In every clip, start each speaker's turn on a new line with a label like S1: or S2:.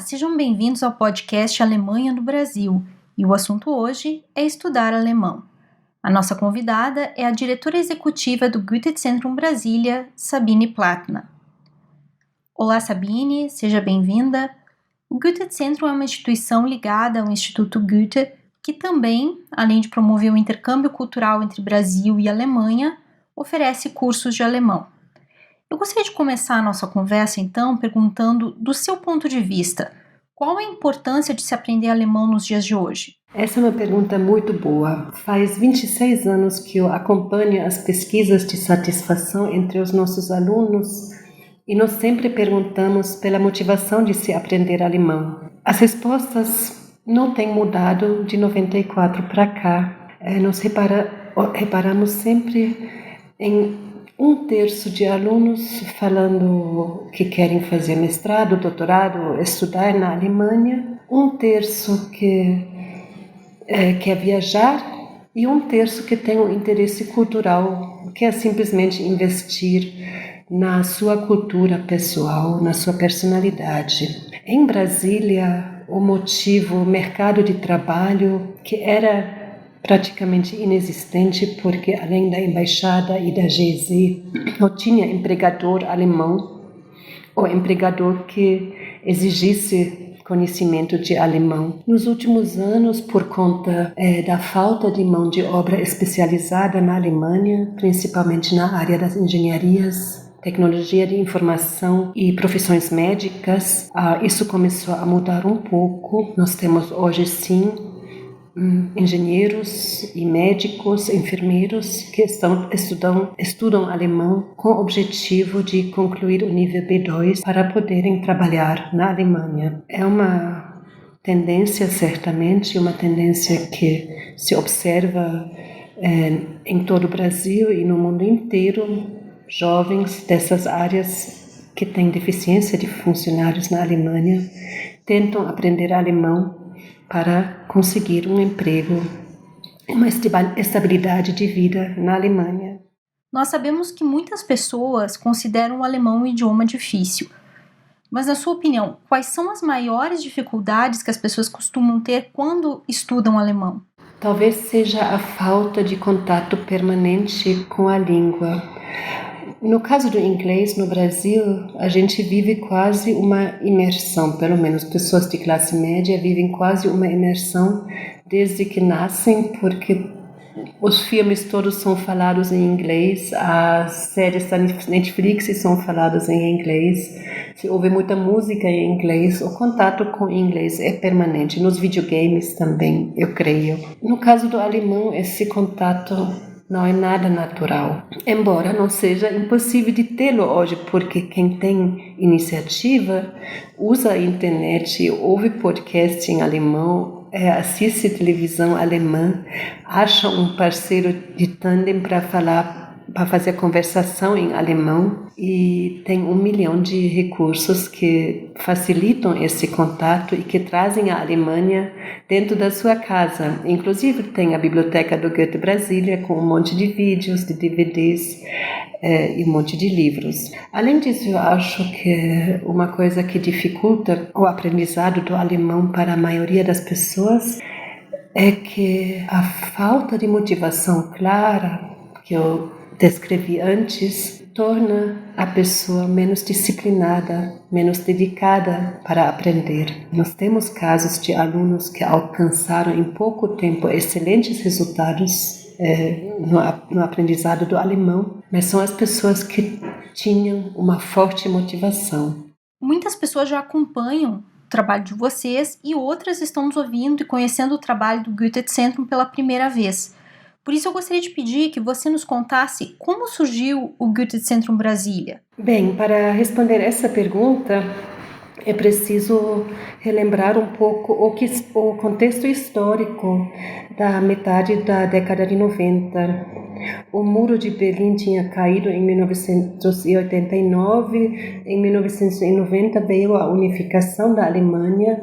S1: sejam bem-vindos ao podcast Alemanha no Brasil, e o assunto hoje é estudar alemão. A nossa convidada é a diretora executiva do Goethe-Zentrum Brasília, Sabine Plattner. Olá, Sabine, seja bem-vinda. O Goethe-Zentrum é uma instituição ligada ao Instituto Goethe, que também, além de promover o intercâmbio cultural entre Brasil e Alemanha, oferece cursos de alemão. Eu gostaria de começar a nossa conversa, então, perguntando, do seu ponto de vista, qual a importância de se aprender alemão nos dias de hoje?
S2: Essa é uma pergunta muito boa. Faz 26 anos que eu acompanho as pesquisas de satisfação entre os nossos alunos e nós sempre perguntamos pela motivação de se aprender alemão. As respostas não têm mudado de 94 para cá. Nós reparamos sempre em 1/3 de alunos falando que querem fazer mestrado, doutorado, estudar na Alemanha, 1/3 que quer viajar e 1/3 que tem um interesse cultural, que é simplesmente investir na sua cultura pessoal, na sua personalidade. Em Brasília, o mercado de trabalho, que era praticamente inexistente, porque além da embaixada e da GZ, não tinha empregador alemão ou empregador que exigisse conhecimento de alemão. Nos últimos anos, por conta da falta de mão de obra especializada na Alemanha, principalmente na área das engenharias, tecnologia de informação e profissões médicas, isso começou a mudar um pouco. Nós temos hoje, sim, engenheiros e médicos, enfermeiros que estudam alemão com o objetivo de concluir o nível B2 para poderem trabalhar na Alemanha. É uma tendência, certamente, uma tendência que se observa em todo o Brasil e no mundo inteiro. Jovens dessas áreas que têm deficiência de funcionários na Alemanha tentam aprender alemão para conseguir um emprego, uma estabilidade de vida na Alemanha.
S1: Nós sabemos que muitas pessoas consideram o alemão um idioma difícil. Mas, na sua opinião, quais são as maiores dificuldades que as pessoas costumam ter quando estudam alemão?
S2: Talvez seja a falta de contato permanente com a língua. No caso do inglês, no Brasil, a gente vive quase uma imersão, pelo menos pessoas de classe média vivem quase uma imersão desde que nascem, porque os filmes todos são falados em inglês, as séries da Netflix são faladas em inglês, se ouve muita música em inglês, o contato com o inglês é permanente, nos videogames também, eu creio. No caso do alemão, esse contato não é nada natural, embora não seja impossível de tê-lo hoje, porque quem tem iniciativa usa a internet, ouve podcast em alemão, assiste televisão alemã, acha um parceiro de tandem para fazer conversação em alemão e tem 1 milhão de recursos que facilitam esse contato e que trazem a Alemanha dentro da sua casa. Inclusive tem a biblioteca do Goethe Brasília com um monte de vídeos, de DVDs e um monte de livros. Além disso, eu acho que uma coisa que dificulta o aprendizado do alemão para a maioria das pessoas é que a falta de motivação clara que eu descrevi antes torna a pessoa menos disciplinada, menos dedicada para aprender. Nós temos casos de alunos que alcançaram em pouco tempo excelentes resultados no aprendizado do alemão, mas são as pessoas que tinham uma forte motivação.
S1: Muitas pessoas já acompanham o trabalho de vocês e outras estão nos ouvindo e conhecendo o trabalho do Goethe-Zentrum pela primeira vez. Por isso eu gostaria de pedir que você nos contasse como surgiu o Goethe-Zentrum Brasília.
S2: Bem, para responder essa pergunta, é preciso relembrar um pouco o contexto histórico da metade da década de 90. O Muro de Berlim tinha caído em 1989, em 1990 veio a unificação da Alemanha,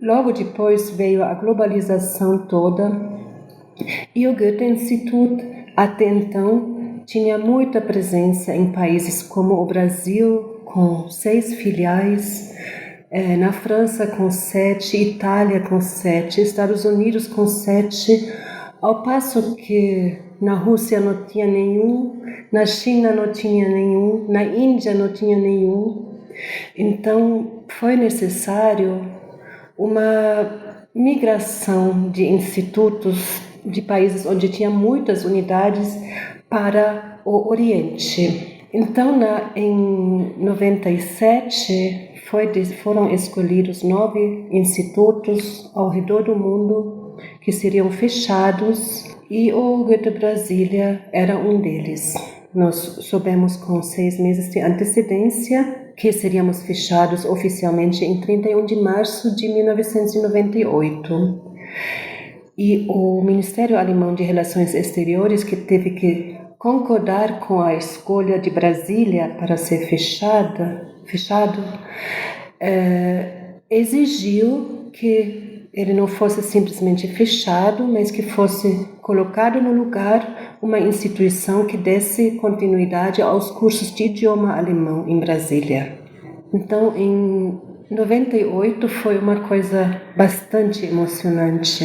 S2: logo depois veio a globalização toda. E o Goethe-Institut, até então, tinha muita presença em países como o Brasil, com 6 filiais, Na França com 7, Itália com 7, Estados Unidos com 7, ao passo que na Rússia não tinha nenhum, na China não tinha nenhum, na Índia não tinha nenhum. Então foi necessário uma migração de institutos de países onde tinha muitas unidades para o Oriente. Então, em 97, foram escolhidos 9 institutos ao redor do mundo que seriam fechados e o Goethe Brasília era um deles. Nós soubemos com 6 meses de antecedência que seríamos fechados oficialmente em 31 de março de 1998. E o Ministério Alemão de Relações Exteriores, que teve que concordar com a escolha de Brasília para ser fechado, exigiu que ele não fosse simplesmente fechado, mas que fosse colocado no lugar uma instituição que desse continuidade aos cursos de idioma alemão em Brasília. Então, em 98 foi uma coisa bastante emocionante.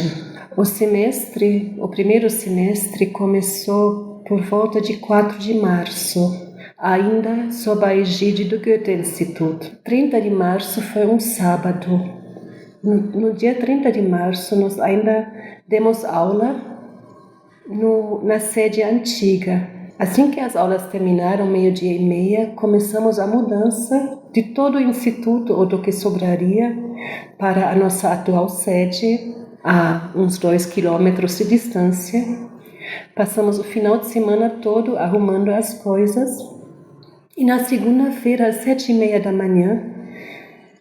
S2: O primeiro semestre começou por volta de 4 de março, ainda sob a egíde do Goethe-Institut. 30 de março foi um sábado. No dia 30 de março, nós ainda demos aula na sede antiga. Assim que as aulas terminaram, 12:30, começamos a mudança de todo o instituto, ou do que sobraria, para a nossa atual sede, a uns 2 quilômetros de distância. Passamos o final de semana todo arrumando as coisas. E na segunda-feira, às 7:30 da manhã,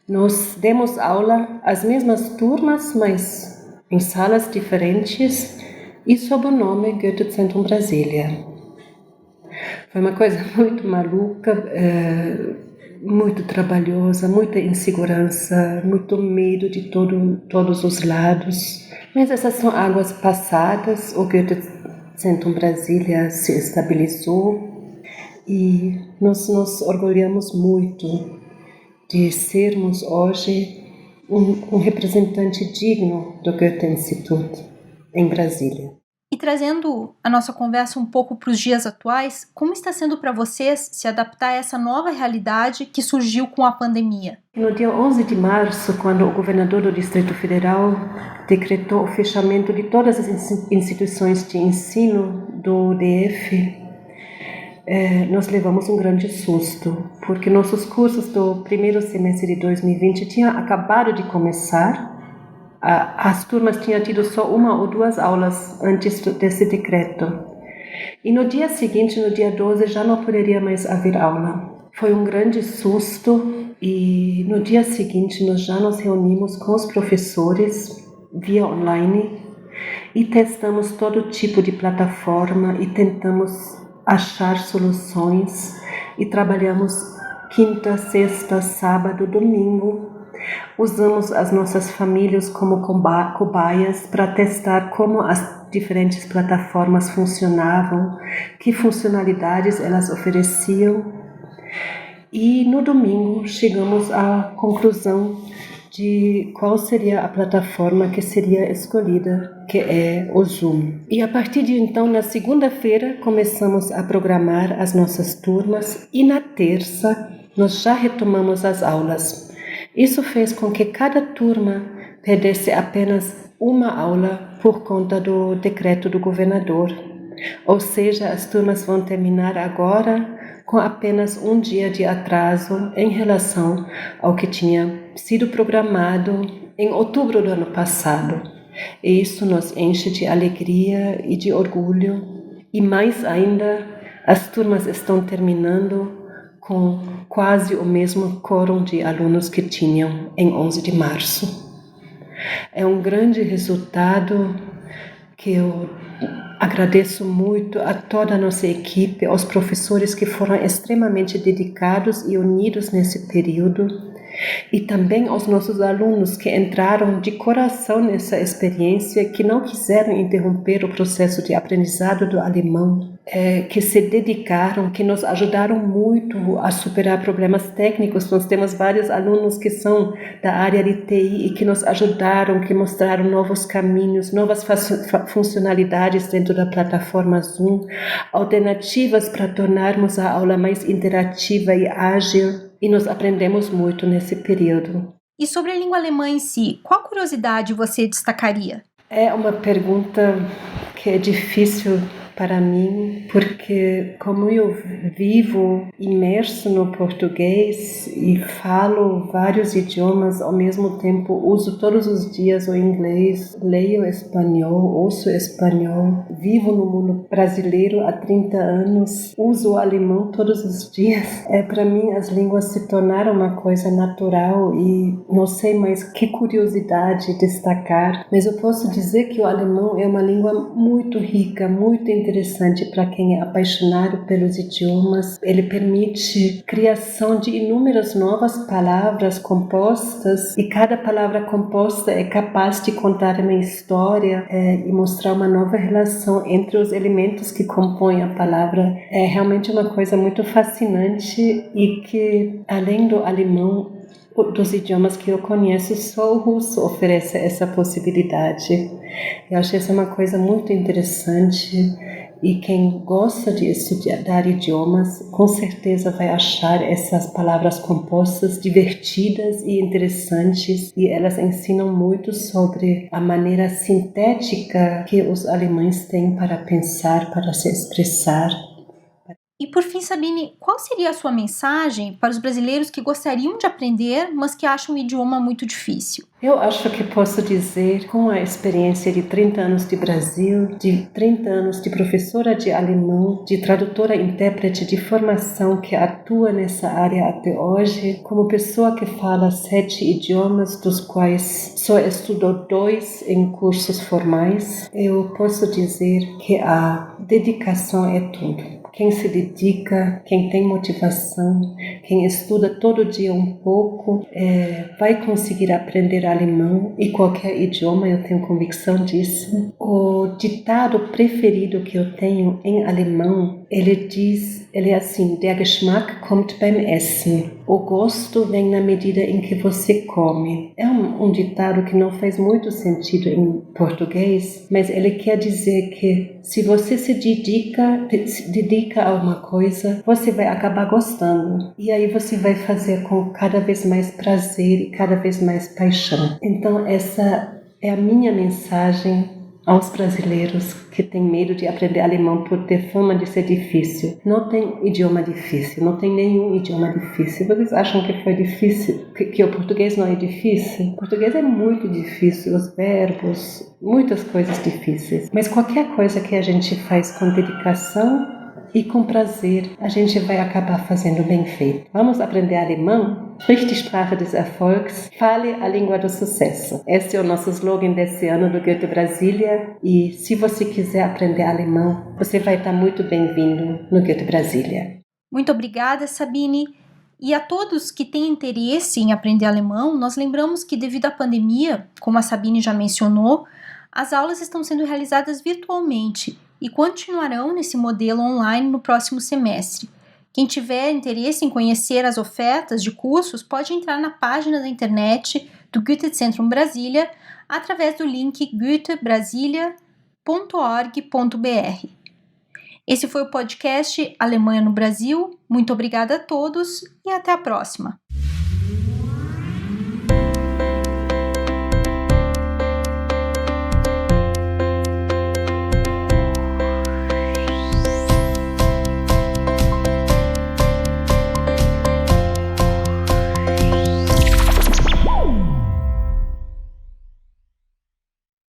S2: nós demos aula às mesmas turmas, mas em salas diferentes e sob o nome Goethe Centrum Brasília. Foi uma coisa muito maluca, muito trabalhosa, muita insegurança, muito medo de todos os lados. Mas essas são águas passadas. O Goethe Centrum Brasília se estabilizou e nós nos orgulhamos muito de sermos hoje um representante digno do Goethe Institut em Brasília.
S1: E trazendo a nossa conversa um pouco para os dias atuais, como está sendo para vocês se adaptar a essa nova realidade que surgiu com a pandemia?
S2: No dia 11 de março, quando o governador do Distrito Federal decretou o fechamento de todas as instituições de ensino do DF, nós levamos um grande susto, porque nossos cursos do primeiro semestre de 2020 tinham acabado de começar. As turmas tinham tido só 1 ou 2 aulas antes desse decreto. E no dia seguinte, no dia 12, já não poderia mais haver aula. Foi um grande susto e no dia seguinte nós já nos reunimos com os professores via online e testamos todo tipo de plataforma e tentamos achar soluções e trabalhamos quinta, sexta, sábado, domingo. Usamos as nossas famílias como cobaias para testar como as diferentes plataformas funcionavam, que funcionalidades elas ofereciam. E no domingo chegamos à conclusão de qual seria a plataforma que seria escolhida, que é o Zoom. E a partir de então, na segunda-feira, começamos a programar as nossas turmas e na terça nós já retomamos as aulas. Isso fez com que cada turma perdesse apenas uma aula por conta do decreto do governador. Ou seja, as turmas vão terminar agora com apenas um dia de atraso em relação ao que tinha sido programado em outubro do ano passado. E isso nos enche de alegria e de orgulho. E mais ainda, as turmas estão terminando com quase o mesmo quórum de alunos que tinham em 11 de março. É um grande resultado que eu agradeço muito a toda a nossa equipe, aos professores que foram extremamente dedicados e unidos nesse período E também aos nossos alunos que entraram de coração nessa experiência, que não quiseram interromper o processo de aprendizado do alemão, que se dedicaram, que nos ajudaram muito a superar problemas técnicos. Nós temos vários alunos que são da área de TI e que nos ajudaram, que mostraram novos caminhos, novas funcionalidades dentro da plataforma Zoom, alternativas para tornarmos a aula mais interativa e ágil, e nós aprendemos muito nesse período.
S1: E sobre a língua alemã em si, qual curiosidade você destacaria?
S2: É uma pergunta que é difícil para mim, porque como eu vivo imerso no português e falo vários idiomas ao mesmo tempo, uso todos os dias o inglês, leio espanhol, ouço espanhol, vivo no mundo brasileiro há 30 anos, uso o alemão todos os dias. Para mim as línguas se tornaram uma coisa natural e não sei mais que curiosidade destacar, mas eu posso dizer que o alemão é uma língua muito rica, muito interessante para quem é apaixonado pelos idiomas. Ele permite criação de inúmeras novas palavras compostas e cada palavra composta é capaz de contar uma história e mostrar uma nova relação entre os elementos que compõem a palavra. É realmente uma coisa muito fascinante e que, além do alemão, dos idiomas que eu conheço, só o russo oferece essa possibilidade. Eu acho essa uma coisa muito interessante e quem gosta de estudar idiomas com certeza vai achar essas palavras compostas divertidas e interessantes, e elas ensinam muito sobre a maneira sintética que os alemães têm para pensar, para se expressar.
S1: E por fim, Sabine, qual seria a sua mensagem para os brasileiros que gostariam de aprender, mas que acham o idioma muito difícil?
S2: Eu acho que posso dizer, com a experiência de 30 anos de Brasil, de 30 anos de professora de alemão, de tradutora e intérprete de formação que atua nessa área até hoje, como pessoa que fala 7 idiomas, dos quais só estudou 2 em cursos formais, eu posso dizer que a dedicação é tudo. Quem se dedica, quem tem motivação, quem estuda todo dia um pouco, vai conseguir aprender alemão e qualquer idioma, eu tenho convicção disso. O ditado preferido que eu tenho em alemão, ele é assim: Der Geschmack kommt beim Essen. O gosto vem na medida em que você come. É um ditado que não faz muito sentido em português, mas ele quer dizer que se você se dedica a uma coisa, você vai acabar gostando. E aí você vai fazer com cada vez mais prazer e cada vez mais paixão. Então essa é a minha mensagem aos brasileiros que têm medo de aprender alemão por ter fama de ser difícil. Não tem idioma difícil, não tem nenhum idioma difícil. Vocês acham que foi difícil, que o português não é difícil? O português é muito difícil, os verbos, muitas coisas difíceis. Mas qualquer coisa que a gente faz com dedicação e com prazer, a gente vai acabar fazendo bem feito. Vamos aprender alemão? Sprich die Sprache des Erfolgs, fale a língua do sucesso. Esse é o nosso slogan desse ano do Goethe Brasília. E se você quiser aprender alemão, você vai estar muito bem-vindo no Goethe Brasília.
S1: Muito obrigada, Sabine. E a todos que têm interesse em aprender alemão, nós lembramos que devido à pandemia, como a Sabine já mencionou, as aulas estão sendo realizadas virtualmente e continuarão nesse modelo online no próximo semestre. Quem tiver interesse em conhecer as ofertas de cursos pode entrar na página da internet do Goethe-Zentrum Brasília através do link goethebrasilia.org.br. Esse foi o podcast Alemanha no Brasil. Muito obrigada a todos e até a próxima!